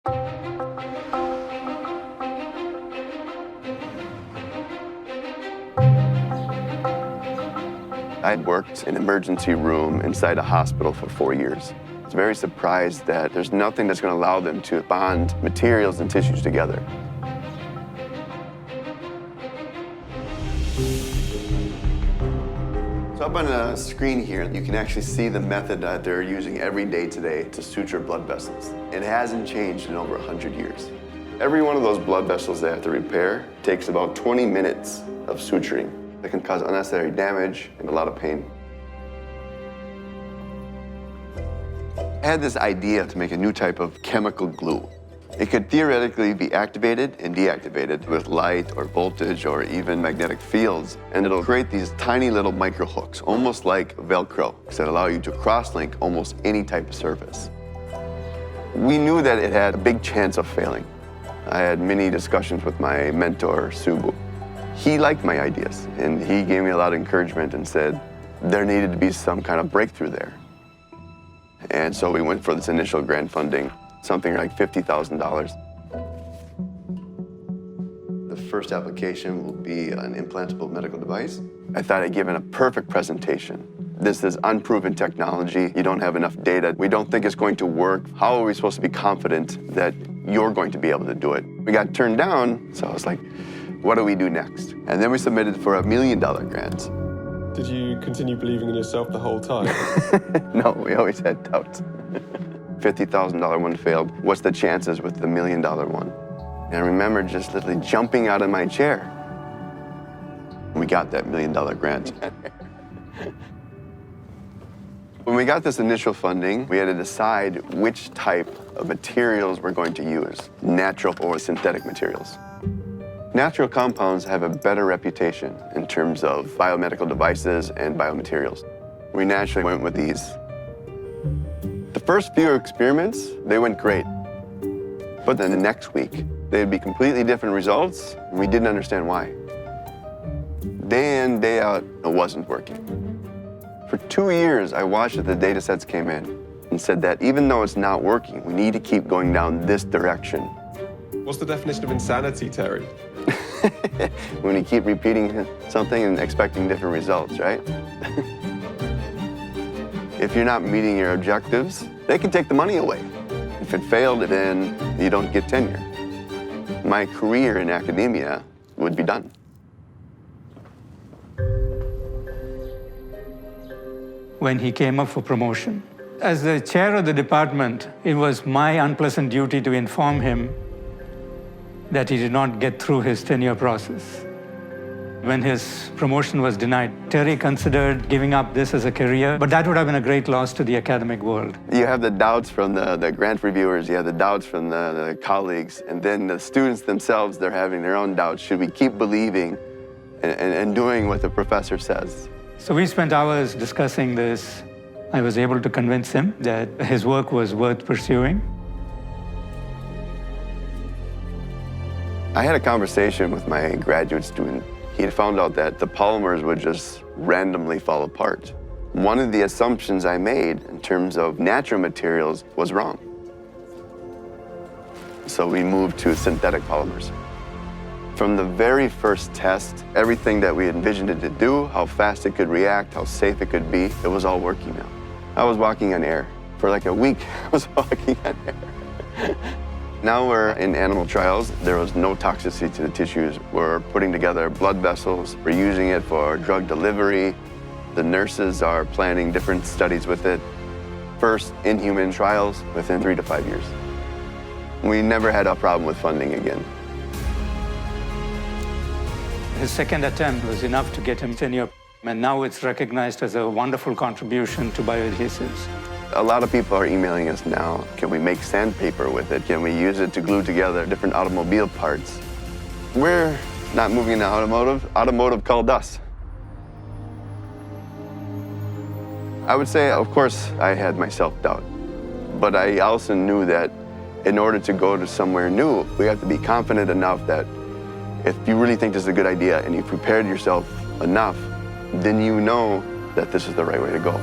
I'd worked in an emergency room inside a hospital for 4 years. I was very surprised that there's nothing that's going to allow them to bond materials and tissues together. So up on the screen here, you can actually see the method that they're using every day today to suture blood vessels. It hasn't changed in over 100 years. Every one of those blood vessels they have to repair takes about 20 minutes of suturing. That can cause unnecessary damage and a lot of pain. I had this idea to make a new type of chemical glue. It could theoretically be activated and deactivated with light or voltage or even magnetic fields, and it'll create these tiny little micro hooks, almost like Velcro, that allow you to cross-link almost any type of surface. We knew that it had a big chance of failing. I had many discussions with my mentor, Subu. He liked my ideas, and he gave me a lot of encouragement and said there needed to be some kind of breakthrough there. And so we went for this initial grant funding, something like $50,000. The first application will be an implantable medical device. I thought I'd given a perfect presentation. This is unproven technology. You don't have enough data. We don't think it's going to work. How are we supposed to be confident that you're going to be able to do it? We got turned down, so I was like, what do we do next? And then we submitted for a $1 million grant. Did you continue believing in yourself the whole time? No, we always had doubts. $50,000 one failed. What's the chances with the $1 million one? And I remember just literally jumping out of my chair. We got that $1 million grant. When we got this initial funding, we had to decide which type of materials we're going to use, natural or synthetic materials. Natural compounds have a better reputation in terms of biomedical devices and biomaterials. We naturally went with these. The first few experiments, they went great. But then the next week, they'd be completely different results, and we didn't understand why. Day in, day out, it wasn't working. For 2 years, I watched as the data sets came in and said that even though it's not working, we need to keep going down this direction. What's the definition of insanity, Terry? When you keep repeating something and expecting different results, right? If you're not meeting your objectives, they can take the money away. If it failed, then you don't get tenure. My career in academia would be done. When he came up for promotion, as the chair of the department, it was my unpleasant duty to inform him that he did not get through his tenure process. When his promotion was denied, Terry considered giving up this as a career, but that would have been a great loss to the academic world. You have the doubts from the grant reviewers, you have the doubts from the colleagues, and then the students themselves, they're having their own doubts. Should we keep believing and doing what the professor says? So we spent hours discussing this. I was able to convince him that his work was worth pursuing. I had a conversation with my graduate student. He had found out that the polymers would just randomly fall apart. One of the assumptions I made in terms of natural materials was wrong. So we moved to synthetic polymers. From the very first test, everything that we envisioned it to do, how fast it could react, how safe it could be, it was all working now. I was walking on air. For like a week, I was walking on air. Now we're in animal trials. There was no toxicity to the tissues. We're putting together blood vessels. We're using it for drug delivery. The nurses are planning different studies with it. First in-human trials within 3 to 5 years. We never had a problem with funding again. His second attempt was enough to get him tenure, and now it's recognized as a wonderful contribution to bioadhesives. A lot of people are emailing us now. Can we make sandpaper with it? Can we use it to glue together different automobile parts? We're not moving into automotive. Automotive called us. I would say, of course, I had my self-doubt. But I also knew that in order to go to somewhere new, we have to be confident enough that if you really think this is a good idea and you've prepared yourself enough, then you know that this is the right way to go.